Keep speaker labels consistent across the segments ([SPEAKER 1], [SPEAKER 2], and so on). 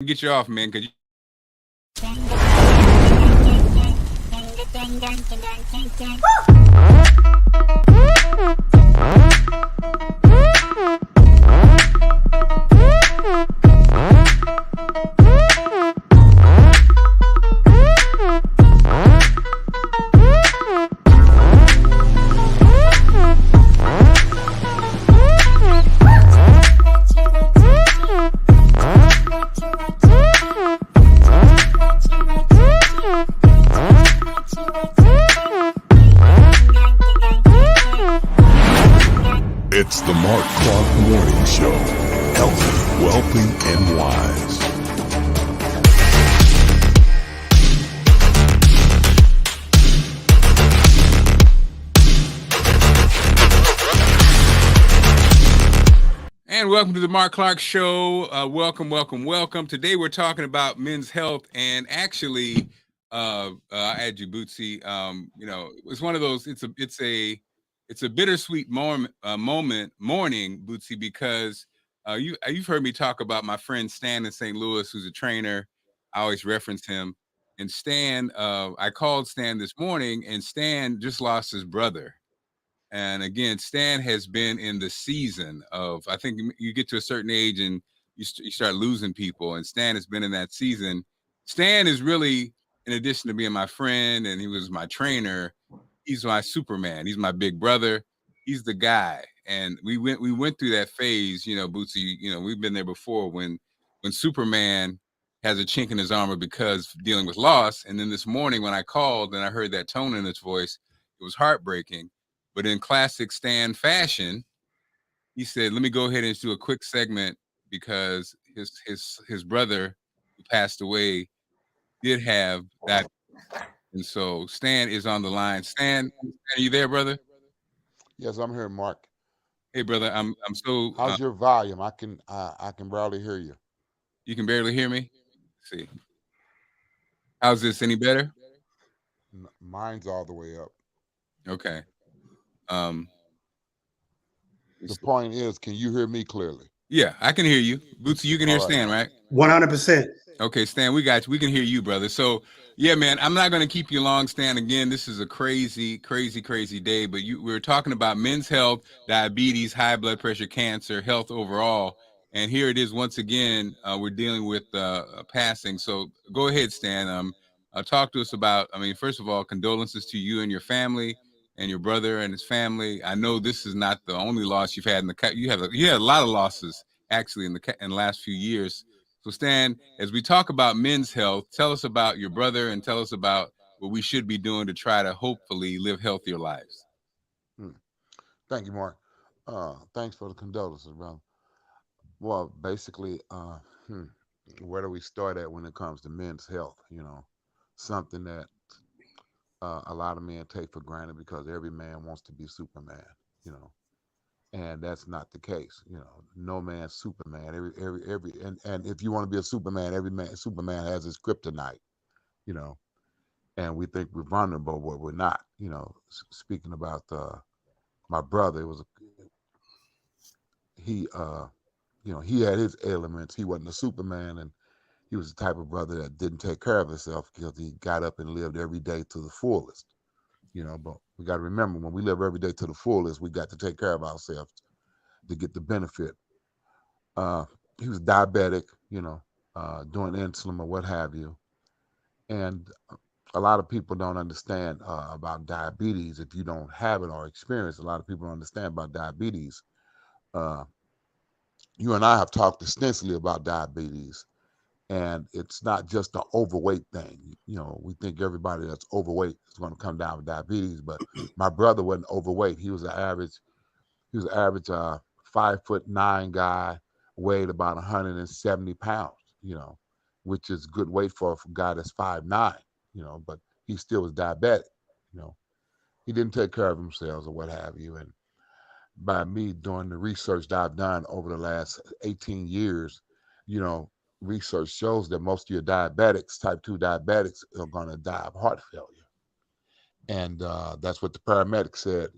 [SPEAKER 1] Get you off, man, because
[SPEAKER 2] It's the Marc Clarke Morning Show. Healthy, wealthy, and wise.
[SPEAKER 1] And welcome to the Marc Clarke Show. Welcome. Today we're talking about men's health, and actually, I add you, Bootsy. It's one of those. It's a bittersweet morning, Bootsy, because you've heard me talk about my friend Stan in St. Louis, who's a trainer. I always reference him. And Stan, I called Stan this morning, and Stan just lost his brother. And again, Stan has been in the season of, I think you get to a certain age and you start losing people. And Stan has been in that season. Stan is really, in addition to being my friend and he was my trainer, he's my Superman. He's my big brother. He's the guy. And we went through that phase, Bootsy, we've been there before when Superman has a chink in his armor because dealing with loss. And then this morning when I called and I heard that tone in his voice, it was heartbreaking. But in classic Stan fashion, he said, "Let me go ahead and do a quick segment because his brother who passed away did have that." And so Stan is on the line. Stan, are you there, brother?
[SPEAKER 3] Yes, I'm here, Mark.
[SPEAKER 1] Hey, brother, I'm so.
[SPEAKER 3] How's your volume? I can barely hear you.
[SPEAKER 1] You can barely hear me. Let's see, how's this? Any better?
[SPEAKER 3] Mine's all the way up.
[SPEAKER 1] Okay. Um.
[SPEAKER 3] The point is, can you hear me clearly?
[SPEAKER 1] Yeah, I can hear you, Bootsy. You can hear Stan, right?
[SPEAKER 4] 100%.
[SPEAKER 1] Okay, Stan, we got you. We can hear you, brother. So, yeah, man, I'm not going to keep you long, Stan. Again, this is a crazy day. But we were talking about men's health, diabetes, high blood pressure, cancer, health overall. And here it is once again. We're dealing with passing. So go ahead, Stan. Talk to us about. I mean, first of all, condolences to you and your family and your brother and his family. I know this is not the only loss you've had in the. You had a lot of losses actually in the last few years. So Stan, as we talk about men's health, tell us about your brother and tell us about what we should be doing to try to hopefully live healthier lives.
[SPEAKER 3] Thank you, Mark. Thanks for the condolences, brother. Well, basically, where do we start at when it comes to men's health? Something that a lot of men take for granted because every man wants to be Superman. You know, and that's not the case. No man's Superman. And if you want to be a Superman, Superman has his kryptonite. You know, and we think we're vulnerable, but we're not. Speaking about my brother, it was he. He had his ailments. He wasn't a Superman, and he was the type of brother that didn't take care of himself because he got up and lived every day to the fullest. But we got to remember when we live every day to the fullest, we got to take care of ourselves to get the benefit. He was diabetic, doing insulin or what have you. And a lot of people don't understand about diabetes. If you don't have it or experience, a lot of people don't understand about diabetes. You and I have talked extensively about diabetes, and it's not just an overweight thing. We think everybody that's overweight is going to come down with diabetes, but my brother wasn't overweight. He was an average 5'9" guy, weighed about 170 pounds, which is good weight for a guy that's 5'9", but he still was diabetic. He didn't take care of himself or what have you. And by me doing the research that I've done over the last 18 years, research shows that most of your diabetics, type 2 diabetics, are going to die of heart failure. And that's what the paramedics said,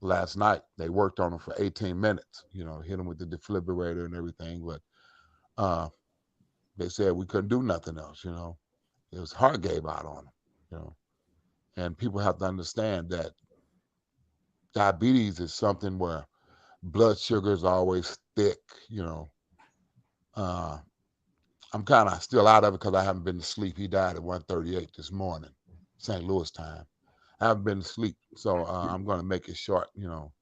[SPEAKER 3] last night. They worked on him for 18 minutes, hit him with the defibrillator and everything. But They said we couldn't do nothing else, you know. His heart gave out on him, you know. And people have to understand that diabetes is something where blood sugar is always thick, you know. Uh, I'm kind of still out of it because I haven't been to sleep. He died at 1:38 this morning, St. Louis time. I haven't been to sleep, so I'm going to make it short. You know,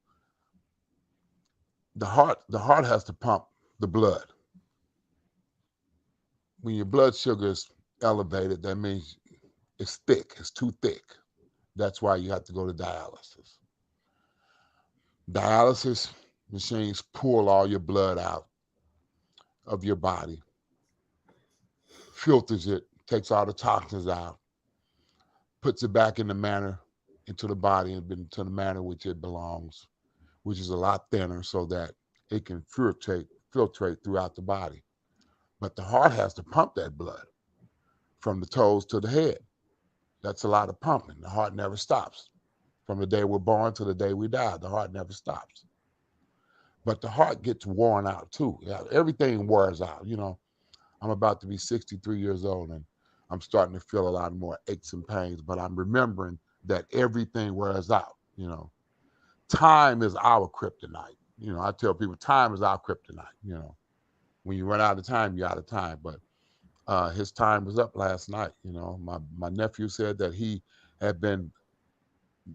[SPEAKER 3] the heart has to pump the blood. When your blood sugar is elevated, that means it's thick. It's too thick. That's why you have to go to dialysis. Dialysis machines pull all your blood out of your body, filters it, takes all the toxins out, puts it back in the manner into the body and into the manner which it belongs, which is a lot thinner so that it can filtrate throughout the body. But the heart has to pump that blood from the toes to the head. That's a lot of pumping. The heart never stops. From the day we're born to the day we die, the heart never stops. But the heart gets worn out too. Yeah, everything wears out. You know, I'm about to be 63 years old and I'm starting to feel a lot more aches and pains, but I'm remembering that everything wears out. You know, time is our kryptonite. You know, I tell people time is our kryptonite. You know, when you run out of time, you're out of time. But his time was up last night. You know, my nephew said that he had been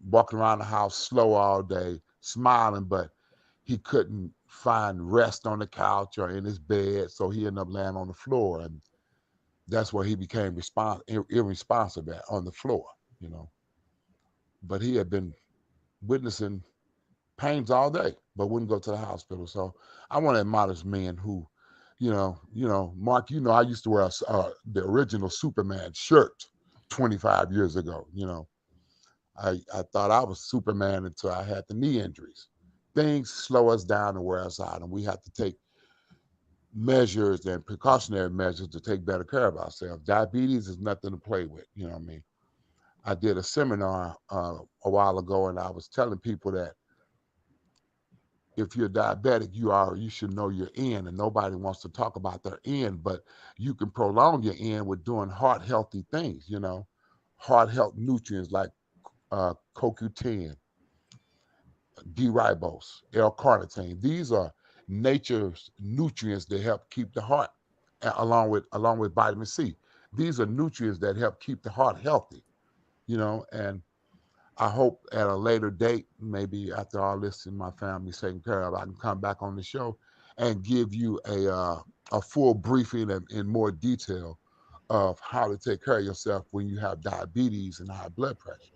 [SPEAKER 3] walking around the house slow all day, smiling, but he couldn't find rest on the couch or in his bed, so he ended up laying on the floor, and that's where he became irresponsible on the floor. You know, but he had been witnessing pains all day, but wouldn't go to the hospital. So I want to admonish men who, Mark. You know, I used to wear the original Superman shirt 25 years ago. You know, I thought I was Superman until I had the knee injuries. Things slow us down and wear us out, and we have to take measures and precautionary measures to take better care of ourselves. Diabetes is nothing to play with. You know what I mean? I did a seminar a while ago, and I was telling people that if you're diabetic, you should know your end, and nobody wants to talk about their end, but you can prolong your end with doing heart healthy things. You know, heart health nutrients like CoQ10, D-ribose, L-carnitine. These are nature's nutrients that help keep the heart, along with vitamin C. These are nutrients that help keep the heart healthy. You know, and I hope at a later date, maybe after all this in my family's taken care of, I can come back on the show and give you a full briefing and in more detail of how to take care of yourself when you have diabetes and high blood pressure.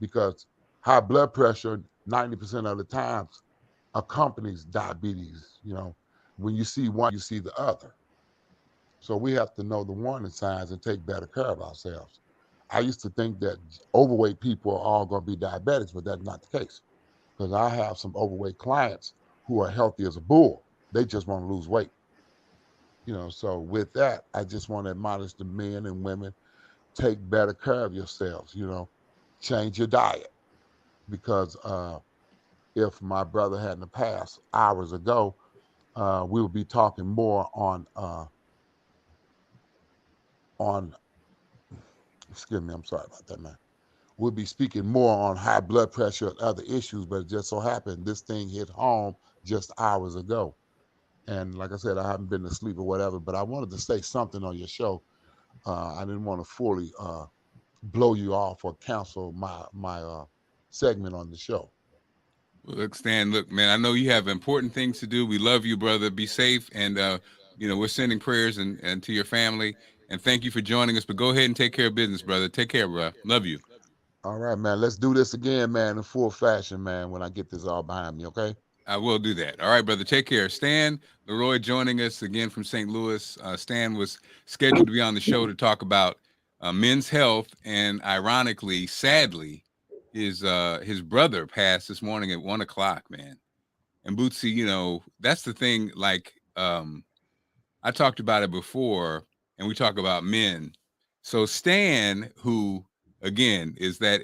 [SPEAKER 3] Because high blood pressure, 90% of the times, accompanies diabetes. You know, when you see one, you see the other. So we have to know the warning signs and take better care of ourselves. I used to think that overweight people are all going to be diabetics, but that's not the case. Because I have some overweight clients who are healthy as a bull. They just want to lose weight. You know, so with that, I just want to admonish the men and women, take better care of yourselves, you know, change your diet. Because if my brother hadn't passed hours ago, we would be talking more on excuse me, I'm sorry about that, man. We'll be speaking more on high blood pressure and other issues, but it just so happened this thing hit home just hours ago. And like I said, I haven't been to sleep or whatever, but I wanted to say something on your show. I didn't want to fully blow you off or cancel my segment on the show.
[SPEAKER 1] Well, look, Stan, look, man, I know you have important things to do. We love you, brother. Be safe. And, we're sending prayers and to your family. And thank you for joining us. But go ahead and take care of business, brother. Take care, bro. Love you.
[SPEAKER 3] All right, man. Let's do this again, man, in full fashion, man, when I get this all behind me, okay?
[SPEAKER 1] I will do that. All right, brother. Take care. Stan Leroy joining us again from St. Louis. Stan was scheduled to be on the show to talk about men's health. And ironically, sadly, his brother passed this morning at 1:00, man. And Bootsy, that's the thing. Like, I talked about it before, and we talk about men. So Stan, who again is that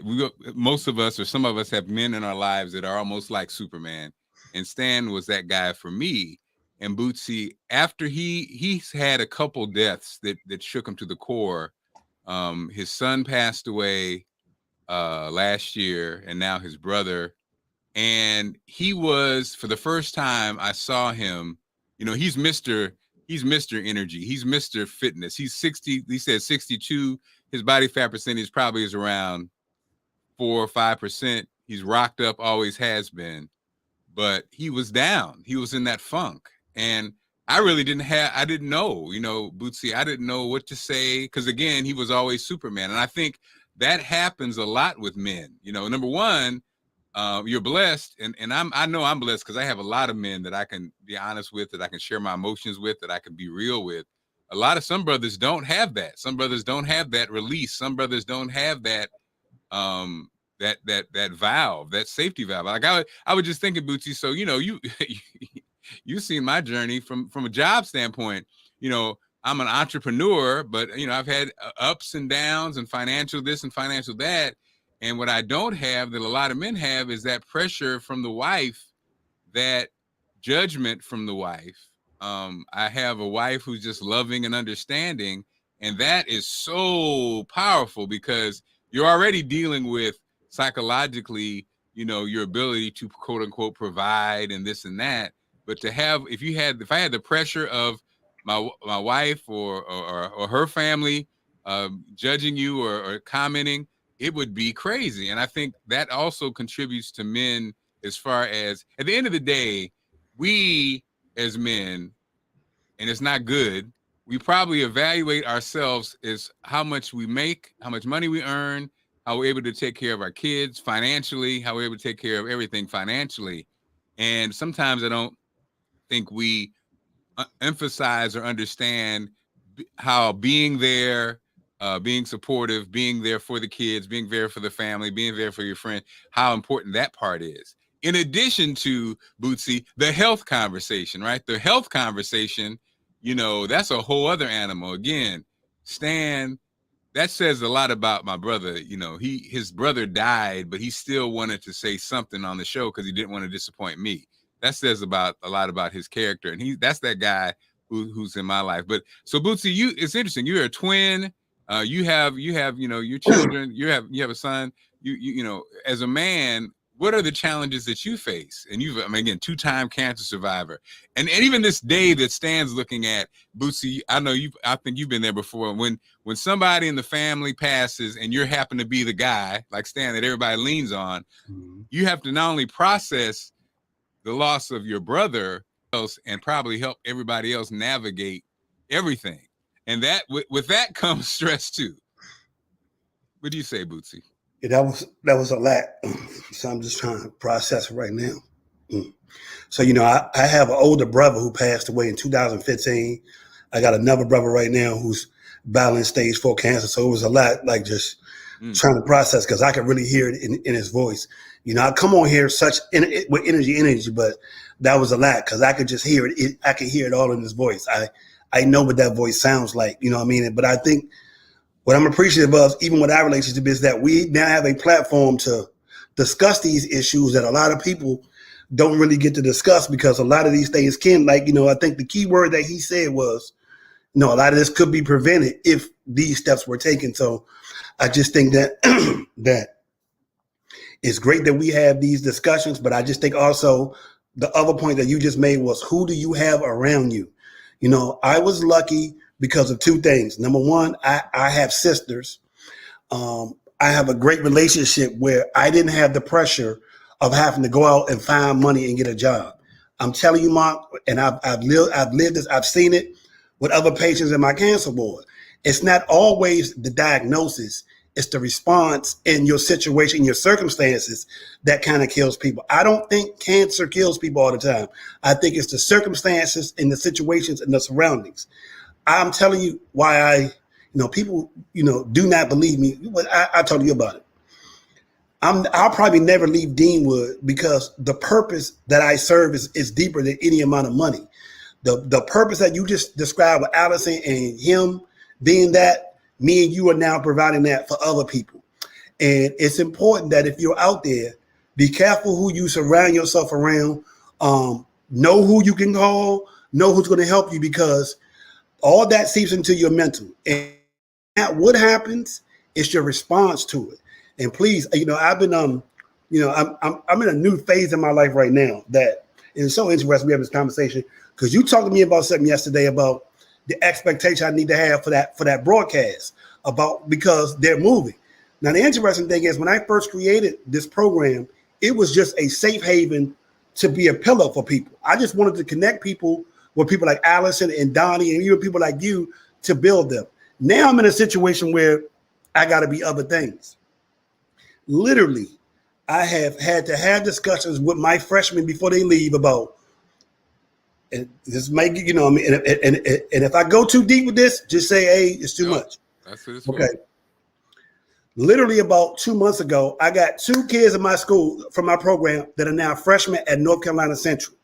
[SPEAKER 1] most of us or some of us have men in our lives that are almost like Superman, and Stan was that guy for me. And Bootsy, after he's had a couple deaths that shook him to the core. His son passed away last year, and now his brother. And he was, for the first time I saw him, he's Mr. Energy. He's Mr. Fitness. He's 60, he said 62. His body fat percentage probably is around 4 or 5%. He's rocked up, always has been. But he was down. He was in that funk. And I really didn't know, Bootsy, I didn't know what to say. Because again, he was always Superman. And I think that happens a lot with men. Number one, you're blessed, and I know I'm blessed because I have a lot of men that I can be honest with, that I can share my emotions with, that I can be real with. Some brothers don't have that. Some brothers don't have that release. Some brothers don't have that that valve, that safety valve. Like I was just thinking, Bootsy. So you've seen my journey from a job standpoint. I'm an entrepreneur, but I've had ups and downs and financial this and financial that. And what I don't have that a lot of men have is that pressure from the wife, that judgment from the wife. I have a wife who's just loving and understanding. And that is so powerful because you're already dealing with psychologically, your ability to quote unquote provide and this and that. But to have, if I had the pressure of my wife or her family judging you or commenting, it would be crazy. And I think that also contributes to men, as far as at the end of the day, we as men, and it's not good, we probably evaluate ourselves as how much we make, how much money we earn, how we're able to take care of our kids financially, how we're able to take care of everything financially. And sometimes I don't think we emphasize or understand how being there, being supportive, being there for the kids, being there for the family, being there for your friend, how important that part is. In addition to, Bootsy, the health conversation, right? The health conversation, that's a whole other animal. Again, Stan, that says a lot about my brother. His brother died, but he still wanted to say something on the show because he didn't want to disappoint me. That says a lot about his character. And that's that guy who's in my life. But so Bootsy, it's interesting. You're a twin. You have your children. You have a son. You as a man, what are the challenges that you face? And again, 2-time cancer survivor, and even this day that Stan's looking at, Bootsy, I think you've been there before. When somebody in the family passes, and you happen to be the guy like Stan that everybody leans on, you have to not only process the loss of your brother else and probably help everybody else navigate everything. And that with that comes stress too. What do you say, Bootsy?
[SPEAKER 4] Yeah, that was a lot. So I'm just trying to process it right now. So, I have an older brother who passed away in 2015. I got another brother right now who's battling stage 4 cancer. So it was a lot, like just trying to process, because I could really hear it in his voice. I come on here with energy, but that was a lot because I could just hear it. I could hear it all in his voice. I know what that voice sounds like, you know what I mean? But I think what I'm appreciative of, even with our relationship, is that we now have a platform to discuss these issues that a lot of people don't really get to discuss, because a lot of these things can, I think the key word that he said was, a lot of this could be prevented if these steps were taken. So I just think that that it's great that we have these discussions, but I just think also the other point that you just made was, who do you have around you? I was lucky because of 2 things. Number one, I have sisters. I have a great relationship where I didn't have the pressure of having to go out and find money and get a job. I'm telling you, Mark, and I've lived this, I've seen it with other patients in my cancer ward. It's not always the diagnosis. It's the response in your situation, your circumstances, that kind of kills people. I don't think cancer kills people all the time. I think it's the circumstances and the situations and the surroundings. I'm telling you why people, do not believe me. I told you about it. I'll probably never leave Deanwood because the purpose that I serve is deeper than any amount of money. The purpose that you just described with Allison and him being that, me and you are now providing that for other people. And it's important that if you're out there, be careful who you surround yourself around. Know who you can call. know who's going to help you, because all that seeps into your mental. And what happens is your response to it. And please, I've been I'm in a new phase in my life right now that is so interesting. We have this conversation because you talked to me about something yesterday about the expectation I need to have for that broadcast, because they're moving. Now, the interesting thing is, when I first created this program, it was just a safe haven to be a pillow for people. I just wanted to connect people with people like Allison and Donnie and even people like you to build them. Now I'm in a situation where I got to be other things. Literally, I have had to have discussions with my freshmen before they leave about, and this may, and if I go too deep with this, just say, hey, it's too much.
[SPEAKER 1] That's what it's
[SPEAKER 4] okay.
[SPEAKER 1] For.
[SPEAKER 4] Literally about 2 months ago, I got 2 kids in my school from my program that are now freshmen at North Carolina Central.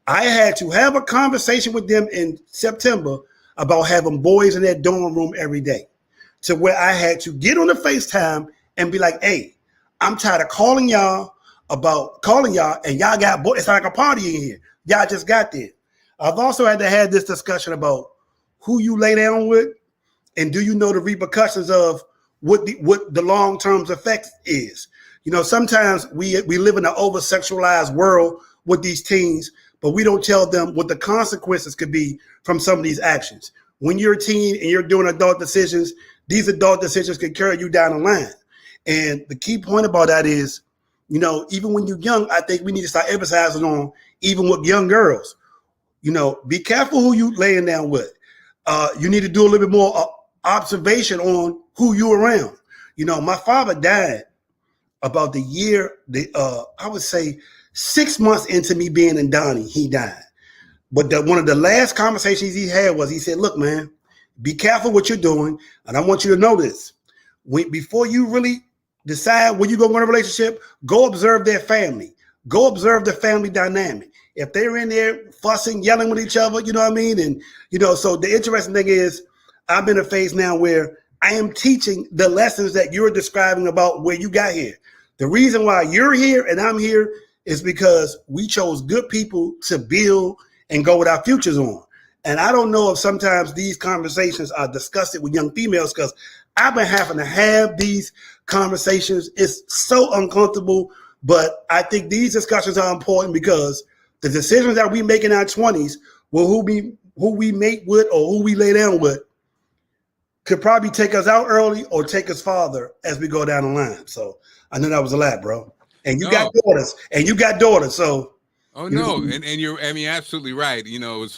[SPEAKER 4] I had to have a conversation with them in September about having boys in their dorm room every day, to where I had to get on the FaceTime and be like, hey, I'm tired of calling y'all, and y'all got boys. It's like a party in here. Y'all just got there. I've also had to have this discussion about who you lay down with, and do you know the repercussions of what the long-term effect is. Sometimes we live in an over-sexualized world with these teens, but we don't tell them what the consequences could be from some of these actions. When you're a teen and you're doing adult decisions, these adult decisions can carry you down the line. And the key point about that is, even when you're young, I think we need to start emphasizing on, even with young girls, be careful who you laying down with. You need to do a little bit more observation on who you around. My father died about I would say 6 months into me being in Donnie, he died. But one of the last conversations he had was, he said, look, man, be careful what you're doing. And I want you to know this. Before you really decide when you go in a relationship, go observe their family. Go observe the family dynamic. If they're in there fussing, yelling with each other, you know what I mean? And, so the interesting thing is, I'm in a phase now where I am teaching the lessons that you're describing about where you got here. The reason why you're here and I'm here is because we chose good people to build and go with our futures on. And I don't know if sometimes these conversations are discussed with young females, because I've been having to have these conversations. It's so uncomfortable, but I think these discussions are important because the decisions that we make in our 20s, who we mate with or who we lay down with, could probably take us out early or take us farther as we go down the line. So I know that was a lot, bro. And you got daughters. So.
[SPEAKER 1] Oh no, and you're absolutely right.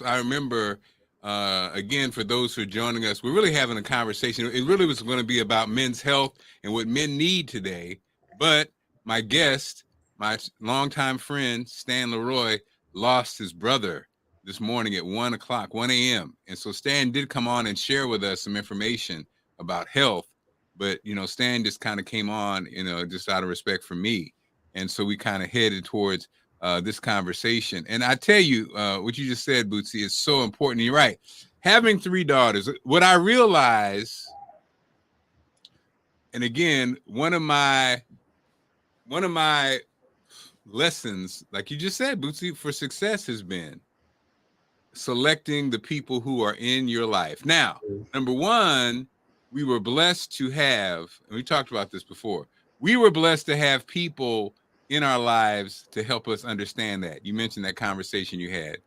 [SPEAKER 1] I remember again, for those who are joining us, we're really having a conversation. It really was going to be about men's health and what men need today. But my guest, my longtime friend, Stan Leroy, lost his brother this morning at 1 a.m. And so Stan did come on and share with us some information about health. But, Stan just kind of came on, just out of respect for me. And so we kind of headed towards this conversation. And I tell you, what you just said, Bootsy, is so important. You're right. Having 3 daughters, what I realize, and again, one of my lessons, like you just said, Bootsy, for success has been selecting the people who are in your life. Now, number one, we were blessed to have, and we talked about this before, we were blessed to have people in our lives to help us understand that. You mentioned that conversation you had.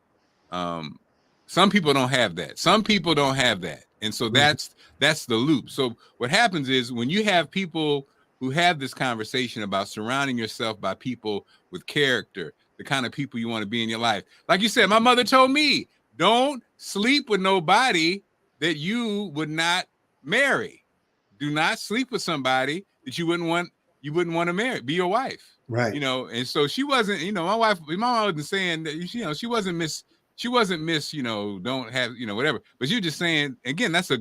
[SPEAKER 1] Some people don't have that. And so that's the loop. So what happens is, when you have people who have this conversation about surrounding yourself by people with character, the kind of people you want to be in your life. Like you said, my mother told me, don't sleep with nobody that you would not marry. Do not sleep with somebody that you wouldn't want to marry, be your wife.
[SPEAKER 4] Right.
[SPEAKER 1] And so she wasn't, my mom wasn't saying that, she wasn't miss, don't have, whatever. But you're just saying, again, that's a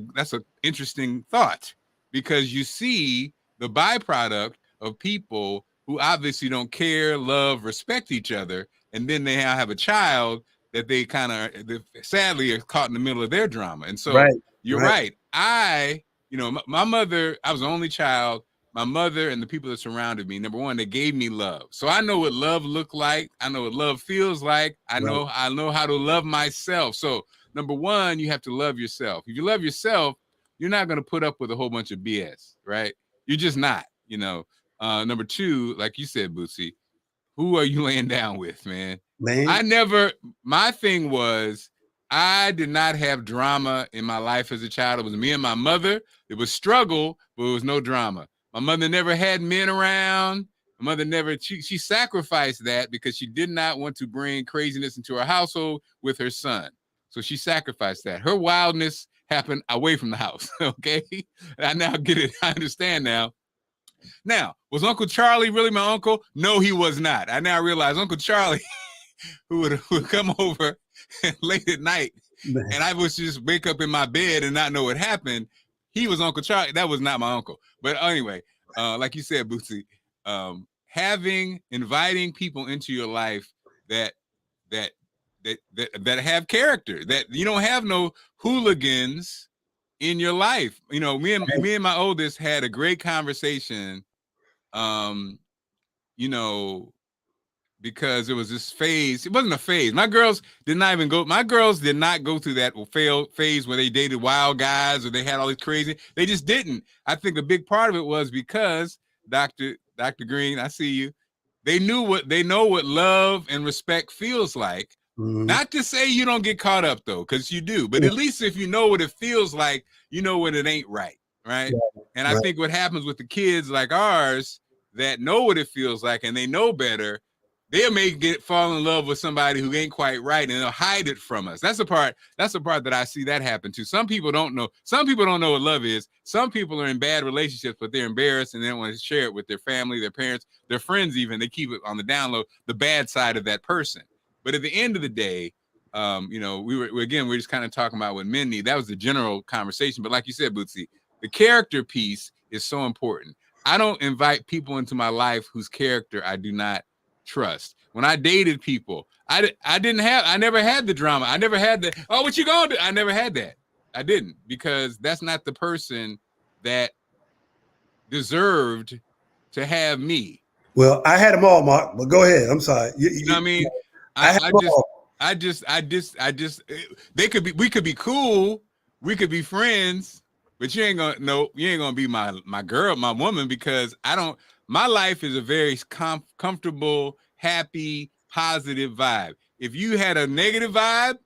[SPEAKER 1] interesting thought, because you see the byproduct of people who obviously don't care, love, respect each other. And then they have a child that they kind of sadly are caught in the middle of their drama. And so you're right. My mother, I was the only child. my mother and the people that surrounded me, number one, they gave me love. So I know what love looked like. I know what love feels like. I know how to love myself. So number one, you have to love yourself. If you love yourself, you're not going to put up with a whole bunch of BS, right? You're just not, you know. Number two, like you said, Bootsy, who are you laying down with, man? My thing was, I did not have drama in my life as a child. It was me and my mother. It was struggle, but it was no drama. My mother never had men around. My mother never, she sacrificed that because she did not want to bring craziness into her household with her son. So she sacrificed that. Her wildness happened away from the house, okay? I now get it. I understand now. Now, was Uncle Charlie really my uncle? No, he was not. I now realize Uncle Charlie, who would come over late at night, and I would just wake up in my bed and not know what happened. He was Uncle Charlie. That was not my uncle. But anyway, like you said, Bootsy, inviting people into your life that have character, that you don't have no hooligans in your life. You know, me and my oldest had a great conversation, you know, because it was this phase. It wasn't a phase. My girls did not go through that phase where they dated wild guys or they had all these crazy. They just didn't. I think a big part of it was because Dr. Green, I see you. They know what love and respect feels like. Mm-hmm. Not to say you don't get caught up though, because you do, but at least if you know what it feels like, you know when it ain't right. Right. Yeah. And I think what happens with the kids like ours that know what it feels like and they know better, they may fall in love with somebody who ain't quite right and they'll hide it from us. That's the part that I see that happen too. Some people don't know. Some people don't know what love is. Some people are in bad relationships, but they're embarrassed and they don't want to share it with their family, their parents, their friends even. They keep it on the down low, the bad side of that person. But at the end of the day, you know, we're just kind of talking about what men need. That was the general conversation. But like you said, Bootsy, the character piece is so important. I don't invite people into my life whose character I do not trust. When I dated people, I never had the drama. I never had the, oh, what you gonna do? I never had that. I didn't, because that's not the person that deserved to have me.
[SPEAKER 4] Well, I had them all, Mark, but go ahead. I'm sorry.
[SPEAKER 1] You know what I mean? We could be cool. We could be friends, but you ain't gonna be my girl, my woman, because my life is a very comfortable, happy, positive vibe. If you had a negative vibe,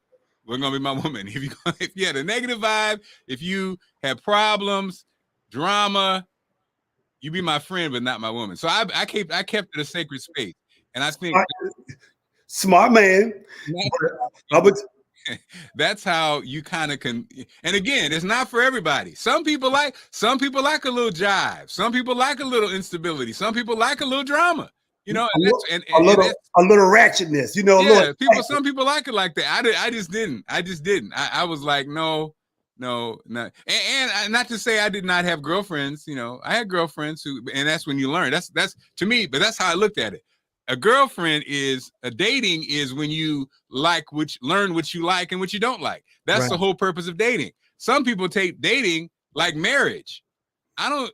[SPEAKER 1] we're gonna be my woman. If you had a negative vibe, if you had problems, drama, you be my friend, but not my woman. So I kept it a sacred space. And I think
[SPEAKER 4] smart man.
[SPEAKER 1] That's how you kind of can. And again, it's not for everybody. Some people like a little jive. Some people like a little instability. Some people like a little drama. You know,
[SPEAKER 4] a little ratchetness. You know,
[SPEAKER 1] some people like it like that. I just didn't. I was like, no. And not to say I did not have girlfriends. You know, I had girlfriends and that's when you learn. That's to me, but that's how I looked at it. A girlfriend dating is when you learn what you like and what you don't like. That's the whole purpose of dating. Some people take dating like marriage. No.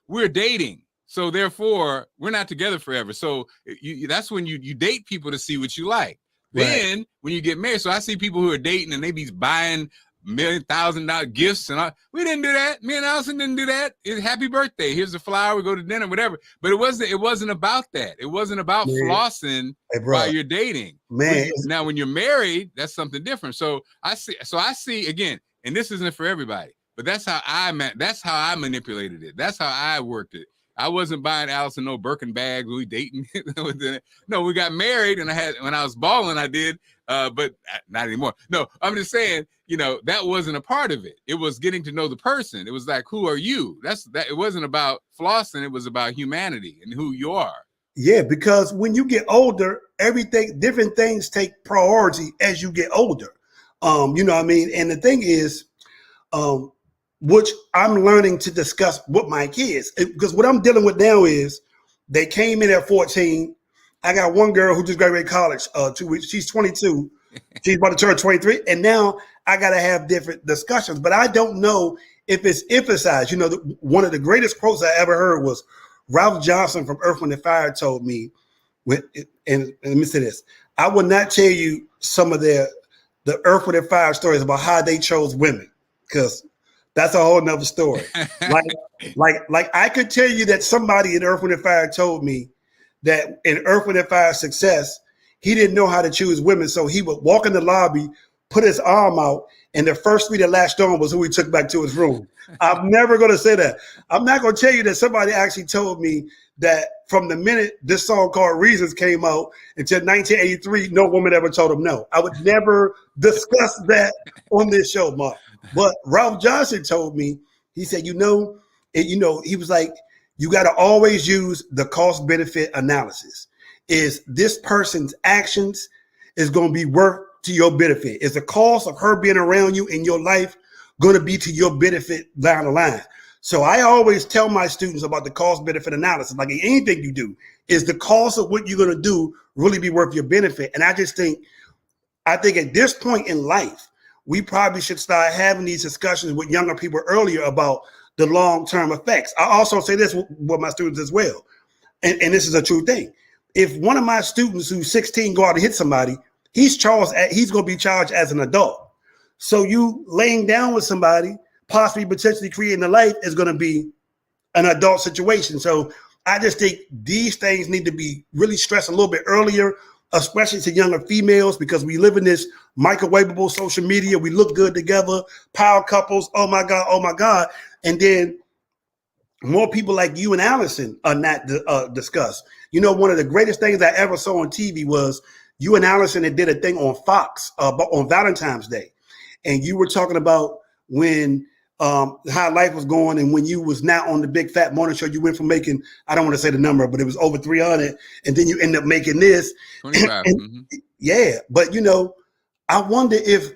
[SPEAKER 1] We're dating. So therefore we're not together forever. So that's when you date people to see what you like. Then when you get married, so I see people who are dating and they be buying $1,000,000 gifts and all. We didn't do that. Me and Allison didn't do that. It's happy birthday. Here's a flower. We go to dinner, whatever. But it wasn't about that. It wasn't about flossing while you're dating.
[SPEAKER 4] Man.
[SPEAKER 1] Now when you're married, that's something different. So I see again, and this isn't for everybody, but that's how I manipulated it. That's how I worked it. I wasn't buying Allison no Birkin bags. We dating. No, we got married, and when I was balling, I did, but not anymore. No, I'm just saying, you know, that wasn't a part of it. It was getting to know the person. It was like, who are you? It wasn't about flossing. It was about humanity and who you are.
[SPEAKER 4] Yeah, because when you get older, different things take priority as you get older. You know what I mean? And the thing is, which I'm learning to discuss with my kids, because what I'm dealing with now is they came in at 14. I got one girl who just graduated college 2 weeks. She's 22. She's about to turn 23. And now I got to have different discussions, but I don't know if it's emphasized. You know, one of the greatest quotes I ever heard was Ralph Johnson from Earth, Wind and Fire told me, and let me say this, I will not tell you some of the Earth, Wind and Fire stories about how they chose women, because that's a whole nother story. like I could tell you that somebody in Earth, Wind and Fire told me that in Earth, Wind and Fire success, he didn't know how to choose women. So he would walk in the lobby, put his arm out, and the first three that latched on was who he took back to his room. I'm never going to say that. I'm not going to tell you that somebody actually told me that from the minute this song called Reasons came out until 1983, no woman ever told him no. I would never discuss that on this show, Mark. But Ralph Johnson told me, he said, he was like, you got to always use the cost benefit analysis. Is this person's actions is going to be worth to your benefit? Is the cost of her being around you in your life going to be to your benefit down the line? So I always tell my students about the cost benefit analysis. Like anything you do, is the cost of what you're going to do really be worth your benefit? And I think at this point in life, we probably should start having these discussions with younger people earlier about the long-term effects. I also say this with my students as well. And this is a true thing. If one of my students who's 16 go out and hit somebody, he's going to be charged as an adult. So you laying down with somebody, possibly potentially creating a life, is going to be an adult situation. So I just think these things need to be really stressed a little bit earlier, especially to younger females, because we live in this microwavable social media. We look good together, power couples. Oh my God. And then more people like you and Allison are not discussed. You know, one of the greatest things I ever saw on TV was you and Allison that did a thing on Fox on Valentine's Day. And you were talking about when how life was going, and when you was not on the big fat morning show, you went from making, I don't want to say the number, but it was over 300, and then you end up making this.
[SPEAKER 1] 25.
[SPEAKER 4] Yeah, but I wonder if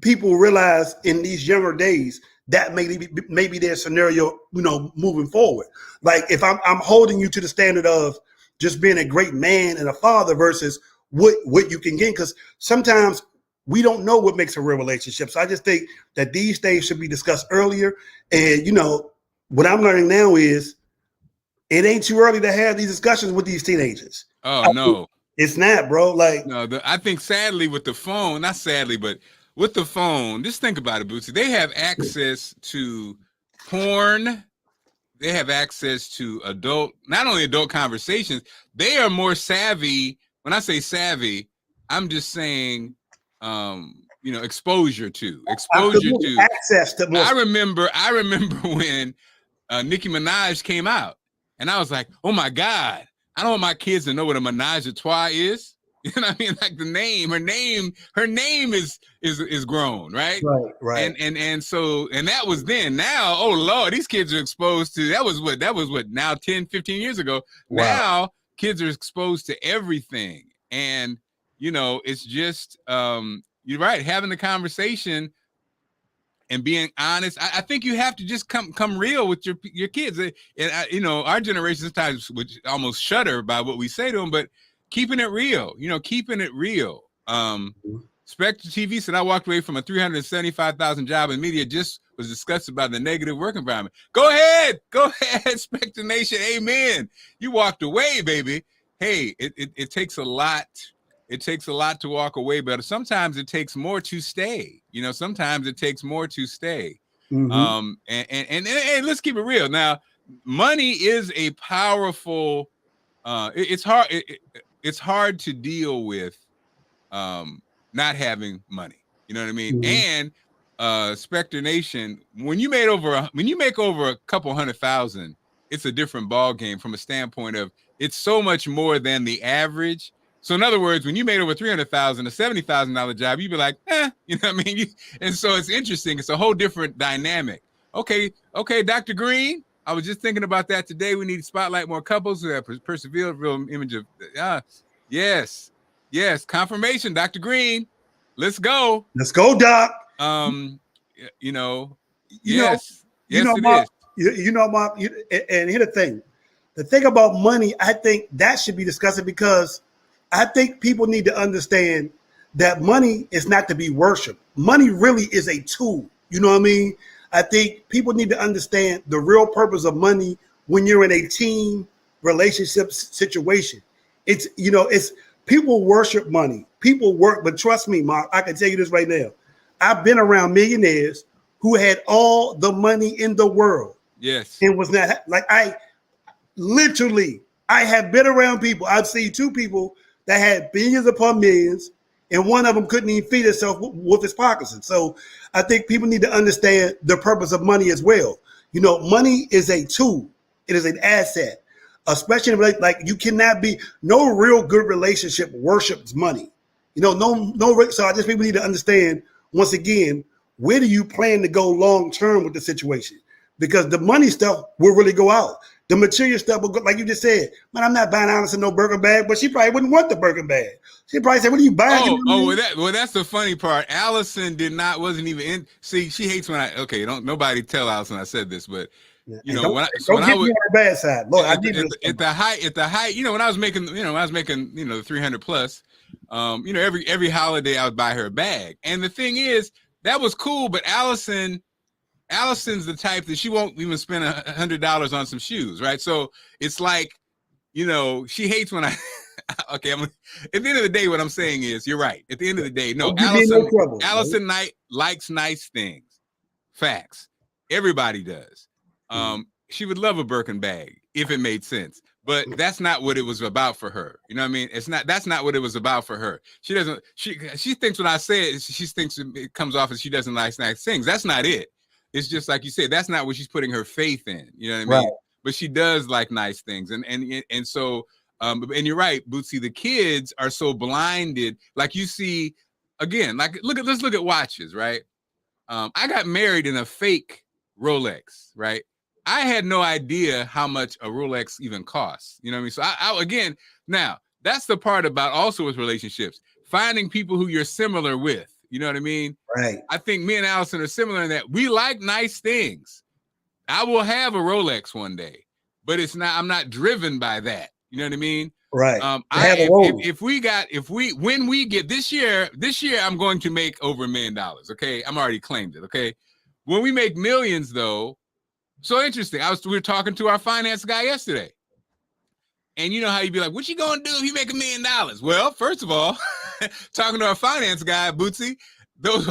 [SPEAKER 4] people realize in these younger days that maybe their scenario, moving forward. Like if I'm holding you to the standard of just being a great man and a father versus what you can get, because sometimes we don't know what makes a real relationship. So I just think that these things should be discussed earlier. And what I'm learning now is it ain't too early to have these discussions with these teenagers.
[SPEAKER 1] Oh no,
[SPEAKER 4] it's not, bro. Like
[SPEAKER 1] no, I think sadly with the phone, not sadly, but with the phone, just think about it, Bootsy. They have access to porn. They have access to not only adult conversations, they are more savvy. When I say savvy, I'm just saying, exposure to
[SPEAKER 4] access to more.
[SPEAKER 1] I remember when Nicki Minaj came out, and I was like, oh my God, I don't want my kids to know what a menage a trois is. You know what I mean? Like her name is grown, right?
[SPEAKER 4] Right.
[SPEAKER 1] And so that was then. Now, oh Lord, these kids are exposed to, that was what now 10, 15 years ago. Wow. Now kids are exposed to everything. And it's just you're right, having the conversation and being honest. I think you have to just come real with your kids. And our generation sometimes would almost shudder by what we say to them, but keeping it real, keeping it real. Spectre TV said, I walked away from a $375,000 job in media, just was disgusted by the negative work environment. Go ahead, Spectre Nation, amen. You walked away, baby. Hey, it takes a lot. It takes a lot to walk away, but sometimes it takes more to stay. Sometimes it takes more to stay. Mm-hmm. And let's keep it real. Now, money is a powerful, it's hard. It's hard to deal with not having money. You know what I mean? Mm-hmm. And Spectre Nation, when you make over a couple $100,000, it's a different ball game from a standpoint of it's so much more than the average. So in other words, when you made over $300,000, a $70,000 job, you'd be like, you know what I mean? And so it's interesting. It's a whole different dynamic. Okay, Dr. Green. I was just thinking about that today. We need to spotlight more couples who have persevered. Real image of, yes, confirmation, Dr. Green. Let's go.
[SPEAKER 4] Let's go, Doc.
[SPEAKER 1] Yes,
[SPEAKER 4] Mark, Mark, and here's the thing. The thing about money, I think that should be discussed, because I think people need to understand that money is not to be worshipped. Money really is a tool. You know what I mean? I think people need to understand the real purpose of money when you're in a team relationship situation. It's, it's people worship money. People work, but trust me, Mark, I can tell you this right now. I've been around millionaires who had all the money in the world.
[SPEAKER 1] Yes.
[SPEAKER 4] And was not like I have been around people. I've seen two people that had billions upon millions, and one of them couldn't even feed himself with his pockets. So I think people need to understand the purpose of money as well. Money is a tool. It is an asset, especially like you cannot be, no real good relationship worships money. No. So I just people need to understand, once again, where do you plan to go long term with the situation? Because the money stuff will really go out. The material stuff will go, like you just said, man, I'm not buying Allison no Birkin bag, but she probably wouldn't want the Birkin bag. She probably said, what are you buying?
[SPEAKER 1] Well, that's the funny part. Allison wasn't even in. See, she hates when don't nobody tell Allison I said this, but when I was
[SPEAKER 4] on her bad side. Lord,
[SPEAKER 1] at the height, when I was making, the 300 plus, every holiday I would buy her a bag. And the thing is, that was cool, but Allison's the type that she won't even spend $100 on some shoes, right? So it's like, she hates when I. Okay, at the end of the day, what I'm saying is, you're right. At the end of the day, no, Allison Knight likes nice things. Facts. Everybody does. She would love a Birkin bag if it made sense, but that's not what it was about for her. You know what I mean? That's not what it was about for her. She thinks when I say it, she thinks it comes off as she doesn't like nice things. That's not it. It's just like you said, that's not what she's putting her faith in. You know what I mean? Right. But she does like nice things. And so, and you're right, Bootsy, the kids are so blinded. Like you see, again, like let's look at watches, right? I got married in a fake Rolex, right? I had no idea how much a Rolex even costs. You know what I mean? So I again, now that's the part about also with relationships, finding people who you're similar with. You know what I mean?
[SPEAKER 4] Right.
[SPEAKER 1] I think me and Allison are similar in that we like nice things. I will have a Rolex one day, but I'm not driven by that. You know what I mean?
[SPEAKER 4] Right.
[SPEAKER 1] When we get this year, I'm going to make over $1 million. Okay. I'm already claimed it. Okay. When we make millions though, so interesting. We were talking to our finance guy yesterday. And you know how you'd be like, what you gonna do if you make $1 million? Well, first of all, talking to our finance guy, Bootsy,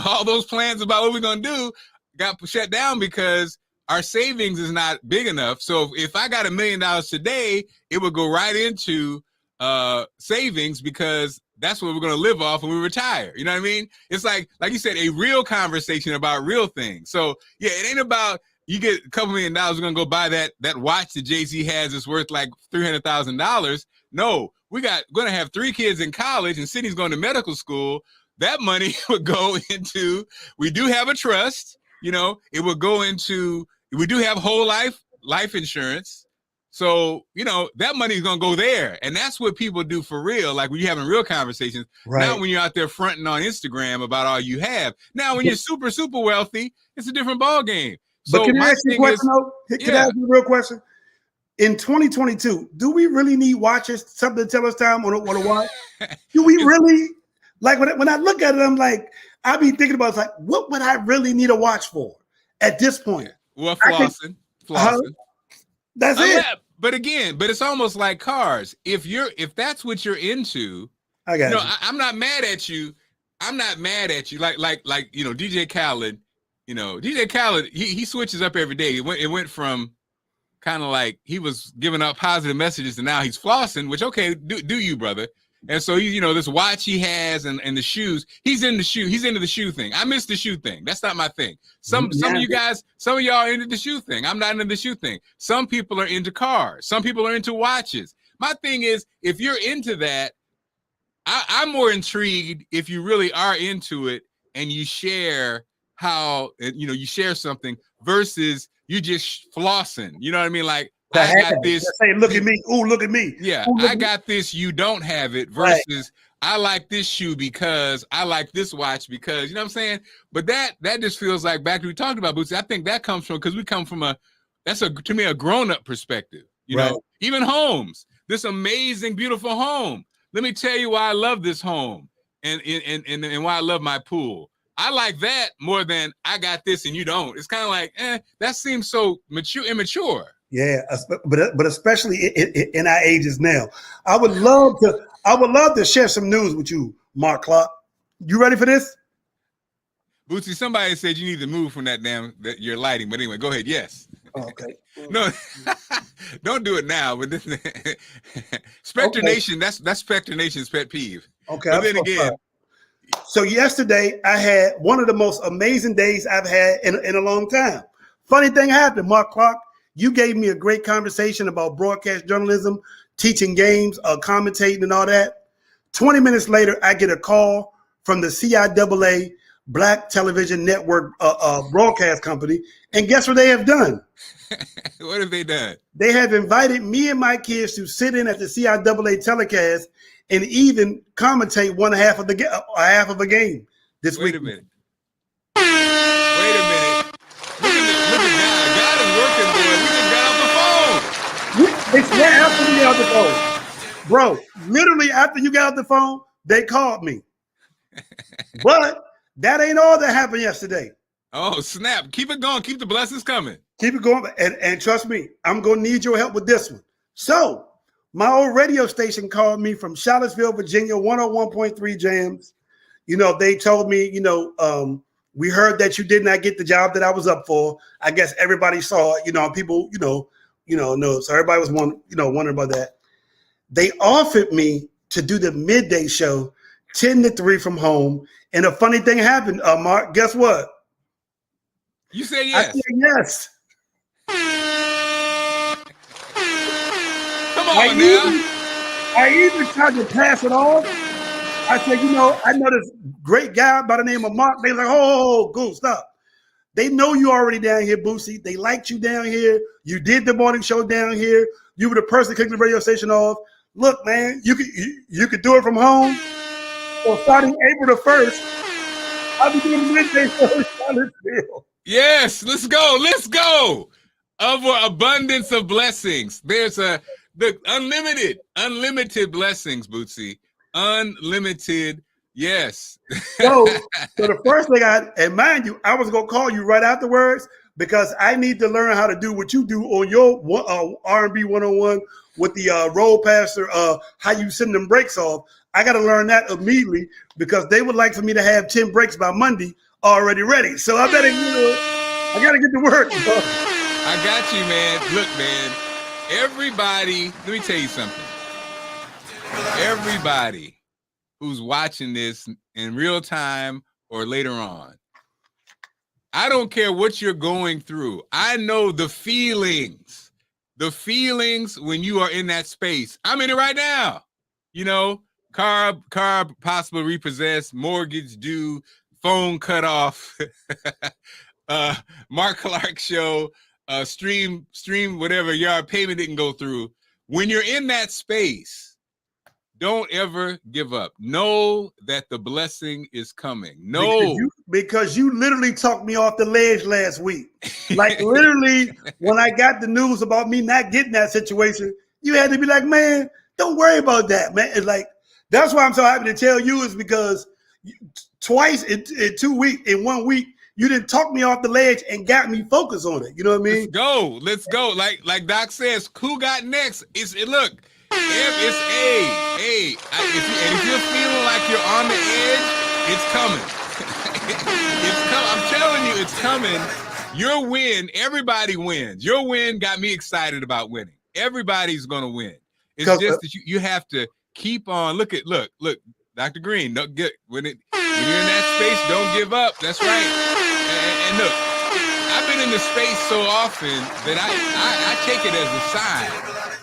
[SPEAKER 1] all those plans about what we're gonna do got shut down because our savings is not big enough. So if I got $1 million today, it would go right into savings because that's what we're gonna live off when we retire. You know what I mean? It's like you said, a real conversation about real things. So yeah, it ain't about you get a couple $1 million, we're gonna go buy that watch that Jay-Z has that's worth like $300,000. No, gonna have 3 kids in college and Sydney's going to medical school. That money would go into, we do have a trust, it would go into, we do have whole life insurance. So, that money is going to go there. And that's what people do for real. Like when you're having real conversations, right. Not when you're out there fronting on Instagram about all you have. Now, when you're super, super wealthy, it's a different ball game. So
[SPEAKER 4] but can I ask you a question, Can I ask you a real question? In 2022, do we really need watches, something to tell us time on a watch? Do we really? Like when I look at it, I'm like, I be thinking about, it's like, what would I really need a watch for at this point?
[SPEAKER 1] Well, flossing.
[SPEAKER 4] That's it.
[SPEAKER 1] But it's almost like cars. If that's what you're into, I got you. I'm not mad at you. I'm not mad at you. Like DJ Khaled. DJ Khaled, he switches up every day. It went from kind of like he was giving out positive messages to now he's flossing, which okay, do you, brother? And so this watch he has and the shoes, he's into the shoe thing. I miss the shoe thing. That's not my thing. Some of you guys, some of y'all are into the shoe thing. I'm not into the shoe thing. Some people are into cars. Some people are into watches. My thing is, if you're into that, I'm more intrigued if you really are into it and you share how, you share something versus you just flossing. You know what I mean? Like, I got this.
[SPEAKER 4] Say, look at me. Ooh, look at me.
[SPEAKER 1] Yeah, I got this. You don't have it. Versus, right. I like this shoe because I like this watch because, you know what I'm saying? But that just feels like back to we talked about, Bootsy. I think that comes from, because we come from to me, a grown-up perspective. You know, even homes. This amazing, beautiful home. Let me tell you why I love this home and why I love my pool. I like that more than I got this and you don't. It's kind of like, that seems so immature.
[SPEAKER 4] Yeah, but especially in our ages now, I would love to share some news with you, Marc Clarke. You ready for this?
[SPEAKER 1] Bootsy, somebody said you need to move from that your lighting. But anyway, go ahead. Yes.
[SPEAKER 4] Okay.
[SPEAKER 1] No, don't do it now. But this, Spectre Nation, that's Spectre Nation's pet peeve.
[SPEAKER 4] Okay.
[SPEAKER 1] But then again.
[SPEAKER 4] So yesterday I had one of the most amazing days I've had in a long time. Funny thing happened, Marc Clarke. You gave me a great conversation about broadcast journalism, teaching games, commentating and all that. 20 minutes later, I get a call from the CIAA Black Television Network broadcast company. And guess what they have done?
[SPEAKER 1] What have they done?
[SPEAKER 4] They have invited me and my kids to sit in at the CIAA telecast and even commentate half of a game this week.
[SPEAKER 1] Wait a minute. Look at God. God is working, boy. We just got off the phone.
[SPEAKER 4] It's right after you got off the phone. Bro, literally after you got off the phone, they called me. But that ain't all that happened yesterday.
[SPEAKER 1] Oh, snap. Keep it going. Keep the blessings coming.
[SPEAKER 4] Keep it going. And trust me, I'm going to need your help with this one. So, my old radio station called me from Charlottesville, Virginia, 101.3 Jams. You know, they told me, we heard that you did not get the job that I was up for. I guess everybody saw it, people, know. So everybody was wondering about that. They offered me to do the midday show, 10 to 3 from home. And a funny thing happened, Mark. Guess what?
[SPEAKER 1] You said yes.
[SPEAKER 4] I said yes.
[SPEAKER 1] Come on now.
[SPEAKER 4] I even tried to pass it off. I said, I know this great guy by the name of Mark. They like, oh, go stop. They know you already down here, Bootsy. They liked you down here. You did the morning show down here. You were the person that kicked the radio station off. Look, man, you could do it from home. So starting April the 1st, I'll be doing the midday show in Charlottesville.
[SPEAKER 1] Yes, let's go. Let's go. Of abundance of blessings. There's the unlimited blessings, Bootsy. Unlimited. Yes.
[SPEAKER 4] So the first thing and mind you, I was going to call you right afterwards because I need to learn how to do what you do on your R&B 101 with the roll passer, how you send them breaks off. I got to learn that immediately because they would like for me to have 10 breaks by Monday already ready. So I better, I got to get to work.
[SPEAKER 1] I got you, man. Look, man, everybody, let me tell you something. Everybody who's watching this in real time or later on, I don't care what you're going through. I know the feelings when you are in that space. I'm in it right now. Car possibly repossessed, mortgage due, phone cut off, Marc Clarke show, stream, whatever, your payment didn't go through. When you're in that space, don't ever give up. Know that the blessing is coming. No.
[SPEAKER 4] Because you literally talked me off the ledge last week. Like literally, when I got the news about me not getting that situation, you had to be like, man, don't worry about that, man. It's like, that's why I'm so happy to tell you is because twice in 2 weeks, in 1 week, you didn't talk me off the ledge and got me focused on it. You know what I mean?
[SPEAKER 1] Let's go. Like Doc says, who got next? Look, it's if you're feeling like you're on the edge, it's coming. I'm telling you, it's coming. Your win, everybody wins. Your win got me excited about winning. Everybody's gonna win. It's just that you have to keep on. Look, Dr. Green. Don't get when you're in that space, don't give up. That's right. And look, I've been in the space so often that I take it as a sign.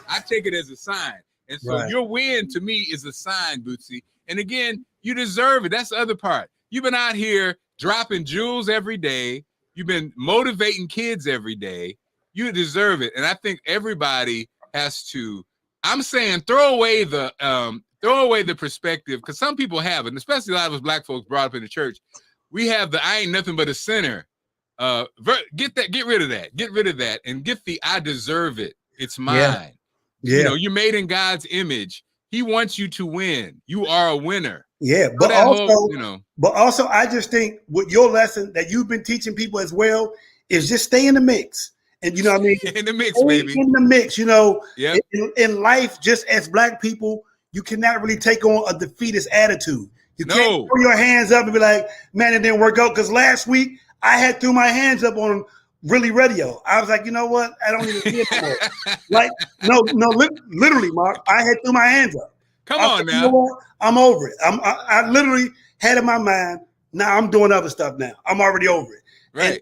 [SPEAKER 1] I take it as a sign. And so your win to me is a sign, Bootsy. And again, you deserve it. That's the other part. You've been out here dropping jewels every day. You've been motivating kids every day. You deserve it. And I think everybody has to, I'm saying throw away the perspective, because some people have it, and especially a lot of us black folks brought up in the church. We have the I ain't nothing but a sinner. Get rid of that, and get the I deserve it. It's mine. Yeah. You're made in God's image. He wants you to win. You are a winner.
[SPEAKER 4] Yeah,
[SPEAKER 1] So
[SPEAKER 4] but
[SPEAKER 1] that whole,
[SPEAKER 4] also,
[SPEAKER 1] you know,
[SPEAKER 4] I just think with your lesson that you've been teaching people as well is just stay in the mix. And you know what I mean?
[SPEAKER 1] in the mix,
[SPEAKER 4] Stay
[SPEAKER 1] baby.
[SPEAKER 4] in the mix. You know,
[SPEAKER 1] Yep.
[SPEAKER 4] in life, just as Black people, you cannot really take on a defeatist attitude. You can't
[SPEAKER 1] No.
[SPEAKER 4] throw your hands up and be like, man, it didn't work out. Because last week I had threw my hands up on Really Radio. I was like, you know what? I don't even care anymore. Like, literally, Mark, I had threw my hands up.
[SPEAKER 1] Come
[SPEAKER 4] I
[SPEAKER 1] on
[SPEAKER 4] said,
[SPEAKER 1] now.
[SPEAKER 4] you know what? I'm over it. I literally had in my mind, now I'm doing other stuff now. I'm already over it.
[SPEAKER 1] Right.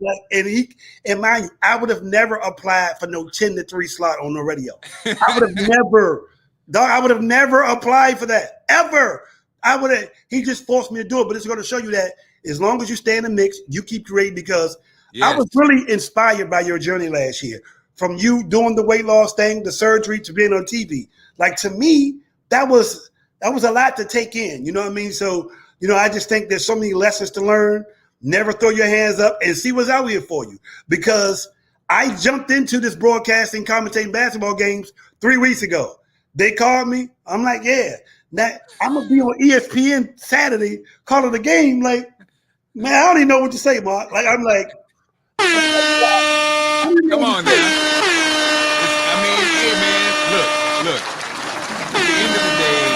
[SPEAKER 4] And mind you, I would have never applied for no 10 to 3 slot on the radio. I would have never applied for that. Ever. He just forced me to do it. But it's going to show you that as long as you stay in the mix, you keep creating, because I was really inspired by your journey last year. From you doing the weight loss thing, the surgery, to being on TV. Like, to me, that was a lot to take in. You know what I mean? So, you know, I just think there's so many lessons to learn. Never throw your hands up and see what's out here for you. Because I jumped into this broadcasting, commentating basketball games 3 weeks ago. They called me. I'm like, yeah. Now I'm gonna be on ESPN Saturday calling the game. Like, man, I don't even know what to say, Mark. Like, I'm like,
[SPEAKER 1] come on now. I mean, hey man, look. At the end of the day,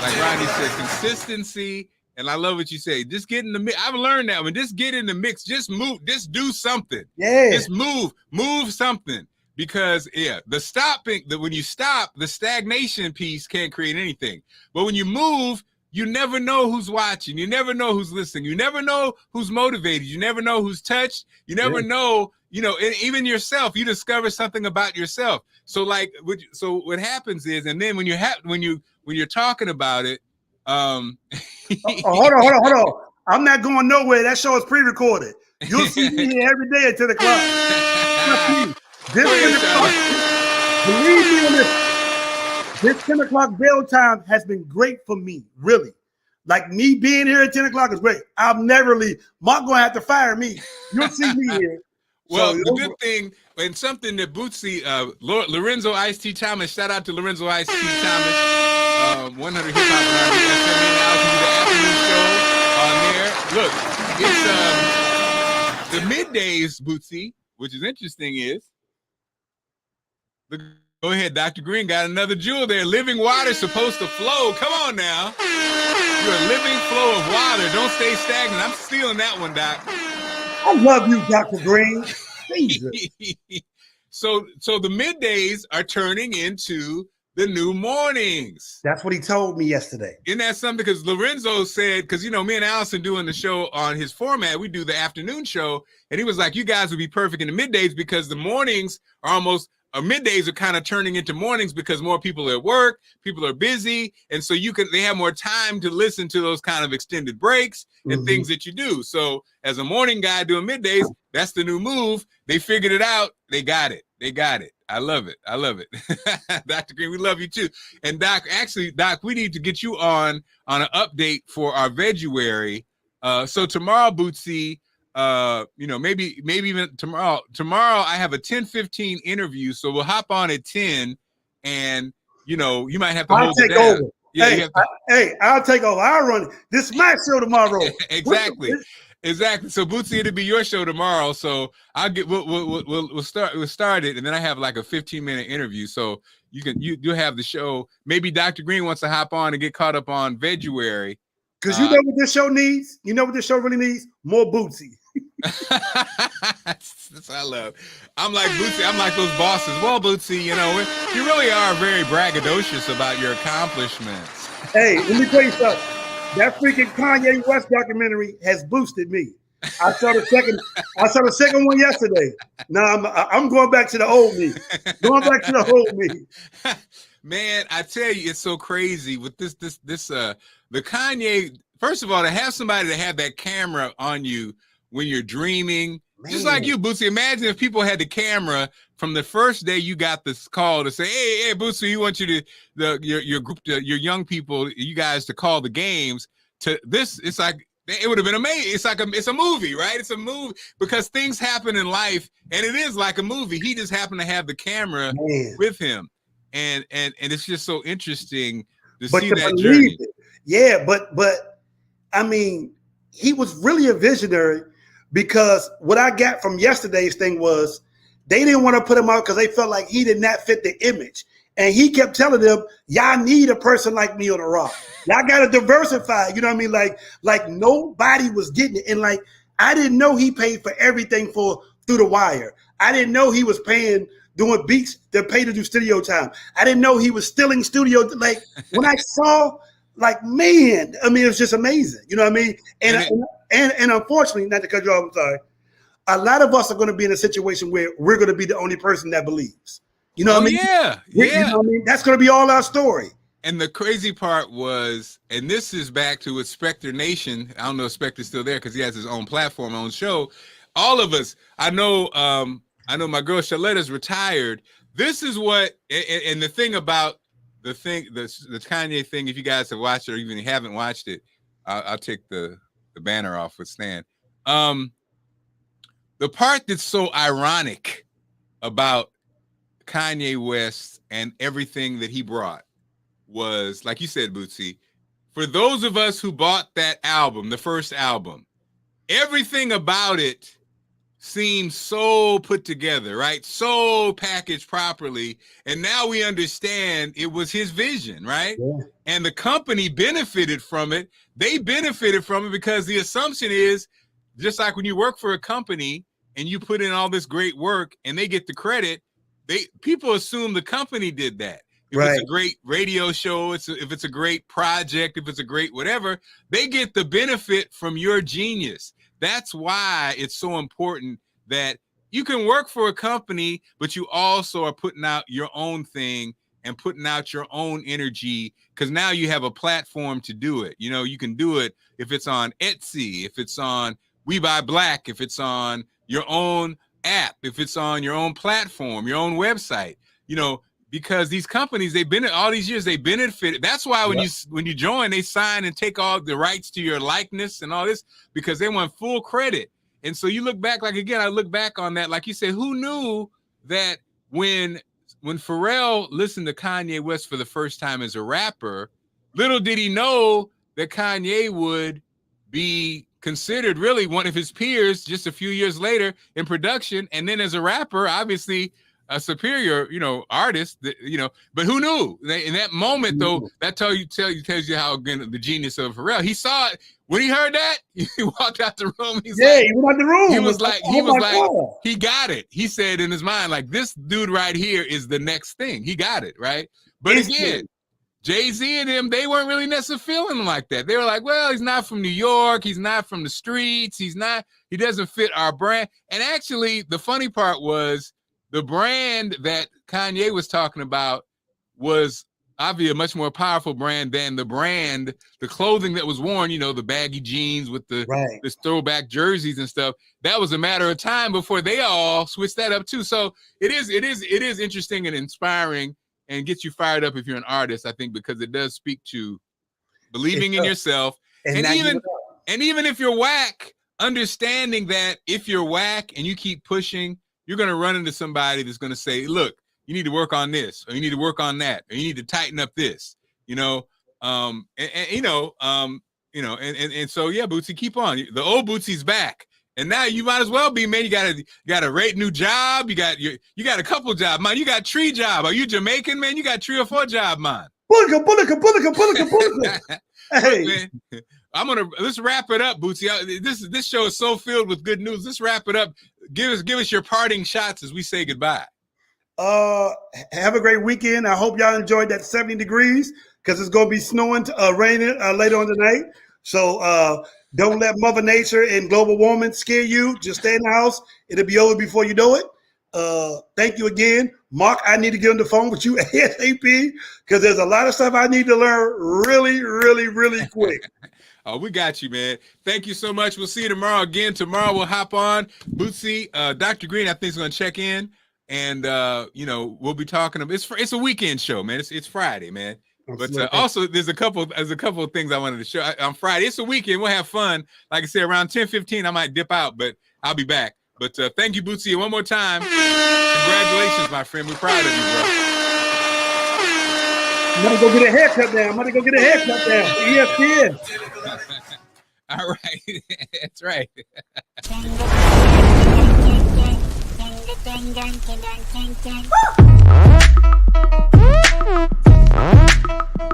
[SPEAKER 1] like Ronnie said, consistency. And I love what you say. Just get in the mix. I've learned that when just get in the mix, just move, just do something.
[SPEAKER 4] yeah,
[SPEAKER 1] just move something. Because the stopping, when you stop, the stagnation piece can't create anything. But when you move, you never know who's watching. You never know who's listening. You never know who's motivated. You never know who's touched. You never know, you know, even yourself, you discover something about yourself. So like, what happens is, and then when you're talking about it,
[SPEAKER 4] hold on. I'm not going nowhere. That show is pre-recorded. You'll see me here every day at 10 o'clock. Believe me on this 10 o'clock bell time has been great for me, really. Like, me being here at 10 o'clock is great. I'll never leave. Mark gonna have to fire me. You'll see me here.
[SPEAKER 1] Well, the good thing, and something that Bootsy, Lorenzo Ice T Thomas, shout out to Lorenzo Ice T Thomas, 100 Hip Hop and R&B FM, now can do the afternoon show on there. Look, it's the middays, Bootsy, which is interesting is, go ahead, Dr. Green got another jewel there. Living water supposed to flow. Come on now. You're a living flow of water. Don't stay stagnant. I'm stealing that one, Doc.
[SPEAKER 4] I love you, Dr. Green.
[SPEAKER 1] So the middays are turning into the new mornings.
[SPEAKER 4] That's what he told me yesterday.
[SPEAKER 1] Isn't that something? Because Lorenzo said, because, you know, me and Allison doing the show on his format, we do the afternoon show. And he was like, you guys would be perfect in the middays because the mornings are almost, middays are kind of turning into mornings because more people are at work, people are busy. And so they have more time to listen to those kind of extended breaks and things that you do. So as a morning guy doing middays, that's the new move. They figured it out. They got it. I love it. Dr. Green, we love you too. And Doc, we need to get you on an update for our Veguary. So tomorrow, Bootsy, you know, maybe even tomorrow I have a 10:15 interview, so we'll hop on at 10, and you know, you might have to hold it down.
[SPEAKER 4] Over.
[SPEAKER 1] Yeah,
[SPEAKER 4] I'll take over. I'll run it. This is my show tomorrow.
[SPEAKER 1] Exactly. So Bootsy, it'll be your show tomorrow. So we'll start it, and then I have like a 15-minute interview. So you'll have the show. Maybe Dr. Green wants to hop on and get caught up on Veguary.
[SPEAKER 4] Because you know what this show needs? You know what this show really needs? More Bootsy.
[SPEAKER 1] That's what I love. I'm like Bootsy. I'm like those bosses. Well, Bootsy, you know, you really are very braggadocious about your accomplishments.
[SPEAKER 4] Hey, let me tell you something. That freaking Kanye West documentary has boosted me. I saw the second one yesterday. Now I'm going back to the old me.
[SPEAKER 1] Man, I tell you, it's so crazy with this the Kanye. First of all, to have somebody to have that camera on you when you're dreaming, just like you, Bootsy. Imagine if people had the camera from the first day you got this call to say, "Hey, Bootsy, we want you to your group, your young people, you guys to call the games." To this, it's like it would have been amazing. It's a movie, right? It's a movie because things happen in life, and it is like a movie. He just happened to have the camera with him, and it's just so interesting to see that journey.
[SPEAKER 4] Yeah, but I mean, he was really a visionary because what I got from yesterday's thing was they didn't want to put him out because they felt like he did not fit the image. And he kept telling them, y'all need a person like me on the rock. Y'all got to diversify. You know what I mean? Like nobody was getting it. And like, I didn't know he paid for everything through the wire. I didn't know he was doing beats to pay to do studio time. I didn't know he was stealing studio. Like when I saw, like, man, I mean, it was just amazing. You know what I mean? And unfortunately, not to cut you off, I'm sorry, a lot of us are going to be in a situation where we're going to be the only person that believes. You know what I mean?
[SPEAKER 1] Yeah.
[SPEAKER 4] You know what I mean? That's going to be all our story.
[SPEAKER 1] And the crazy part was, and this is back to what Spectre Nation. I don't know if Spectre's still there because he has his own platform, own show. All of us, I know my girl Shaletta's retired. This is what, and the thing about the Kanye thing, if you guys have watched it or even haven't watched it, I'll take the banner off with Stan. The part that's so ironic about Kanye West and everything that he brought was, like you said, Bootsy, for those of us who bought that album, the first album, everything about it seems so put together, right? So packaged properly. And now we understand it was his vision, right? Yeah. And the company benefited from it. They benefited from it because the assumption is, just like when you work for a company and you put in all this great work and they get the credit, people assume the company did that. If it's a great radio show, if it's a great project, if it's a great whatever, they get the benefit from your genius. That's why it's so important that you can work for a company, but you also are putting out your own thing and putting out your own energy, because now you have a platform to do it. You know, you can do it if it's on Etsy, if it's on We Buy Black, if it's on your own app, if it's on your own platform, your own website, you know, because these companies, they've been all these years, they benefited. That's why when you join, they sign and take all the rights to your likeness and all this, because they want full credit. And so you look back, like, again, I look back on that, like you said, who knew that when Pharrell listened to Kanye West for the first time as a rapper, little did he know that Kanye would be considered really one of his peers just a few years later in production. And then as a rapper, obviously a superior, you know, artist, you know, but who knew? In that moment, though, that tells you how, again, the genius of Pharrell. He saw it when he heard that. He walked out the room. He
[SPEAKER 4] went out the room.
[SPEAKER 1] He was like, he got it. He said in his mind, like, this dude right here is the next thing. He got it, right? But again, Jay-Z and him, they weren't really necessarily feeling like that. They were like, well, he's not from New York. He's not from the streets. He doesn't fit our brand. And actually, the funny part was, the brand that Kanye was talking about was obviously a much more powerful brand than the clothing that was worn, you know, the baggy jeans with the throwback jerseys and stuff. That was a matter of time before they all switched that up too. So it is interesting and inspiring and gets you fired up if you're an artist, I think, because it does speak to believing in yourself. And even if you're whack, understanding that if you're whack and you keep pushing, you're going to run into somebody that's going to say, look, you need to work on this, or you need to work on that, or you need to tighten up this, you know? So yeah, Bootsy, keep on. The old Bootsy's back. And now you might as well be, man. You got a great new job. You got a couple jobs, man. You got 3 jobs. Are you Jamaican, man? You got 3 or 4 jobs, man.
[SPEAKER 4] Bulika. Hey.
[SPEAKER 1] Let's wrap it up, Bootsy. This show is so filled with good news. Let's wrap it up. Give us your parting shots as we say goodbye.
[SPEAKER 4] Have a great weekend. I hope y'all enjoyed that 70 degrees, because it's going to be snowing, raining later on tonight. So don't let Mother Nature and global warming scare you. Just stay in the house. It'll be over before you know it. Thank you again. Mark, I need to get on the phone with you ASAP, because there's a lot of stuff I need to learn really, really, really quick.
[SPEAKER 1] Oh, we got you, man. Thank you so much. We'll see you tomorrow again. Tomorrow we'll hop on. Bootsy, Dr. Green, I think, is going to check in. And, we'll be talking about it's a weekend show, man. It's Friday, man. But also there's a couple of things I wanted to show. On Friday, it's a weekend. We'll have fun. Like I said, around 10:15, I might dip out, but I'll be back. But thank you, Bootsy. And one more time, congratulations, my friend. We're proud of you, bro.
[SPEAKER 4] I'm going to go get a haircut now. ESPN.
[SPEAKER 1] All right. That's right.